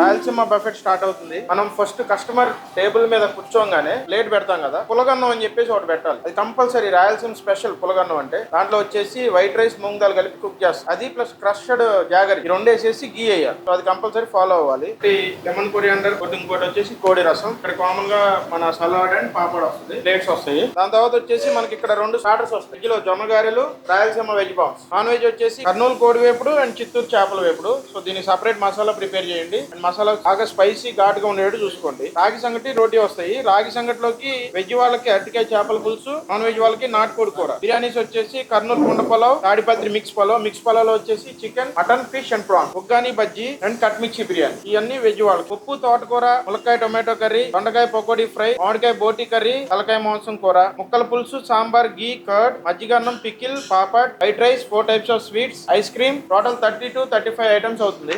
Rayalaseema buffet start అవుతుంది. మనం first customer table మీద కూర్చోగానే ప్లేట్ పెడతాం కదా, పులగన్నం అని చెప్పేసి ఒకటి పెట్టాలి. అది కంపల్సరీ రాయలసీమ స్పెషల్ పులగన్నం అంటే. దాంట్లో వచ్చేసి వైట్ రైస్ మూంగ్ దాల్ కలిపి కుక్ చేస్తాం. అది ప్లస్ క్రష్డ్ జాగరి ఈ రెండు వేసేసి గీ వేయాలి. సో అది కంపల్సరీ ఫాలో అవ్వాలి. లెమన్ కొరియాండర్, ఇంకోటి వచ్చేసి కోడి రసం. ఇక్కడ కామన్ గా మన సలాడ్ అండ్ పాపడ్ వస్తుంది, ప్లేట్స్ వస్తాయి. దాని తర్వాత వచ్చేసి మనకి ఇక్కడ 2 స్టార్టర్స్ వస్తాయి. ఇందులో జొన్న గారెలు, Rayalaseema veg box. Non veg వచ్చేసి కర్నూలు కోడి వేపుడు అండ్ చిత్తూరు చేపల వేపుడు. సో దీనికి సపరేట్ మసాలా ప్రిపేర్ చేయండి. అండ్ మసాలా బాగా స్పైసీ ఘాటుగా ఉండేట్టు చూసుకోండి. రాగి సంగటి, రోటీ వస్తాయి. రాగి సంగటిలోకి వెజ్ వాళ్ళకి అరటికాయ చేపల పులుసు, నాన్ వెజ్ వాళ్ళకి నాటుకోడి కూర. బిర్యానీస్ వచ్చేసి కర్నూలు కుండ పలావ్, తాడిపత్రి మిక్స్ పలావ్. మిక్స్ పలావ్ లో వచ్చేసి chicken, mutton, fish and prawn, uggani bajji and cut mirchi biryani. ఇవన్నీ వెజ్ వాళ్ళకి. పప్పు, తోటకూర, ములక్కాయ టొమాటో కర్రీ, దొండకాయ పకోడీ ఫ్రై, మామిడికాయ బోటి కర్రీ, తలకాయ మాంసం కూర, ముక్కల పులుసు, సాంబార్, గీ, కర్డ్, మజ్జిగన్నం, pickle, papad, white rice, 4 types of sweets, ice cream. Total 30 to 35 items అవుతుంది.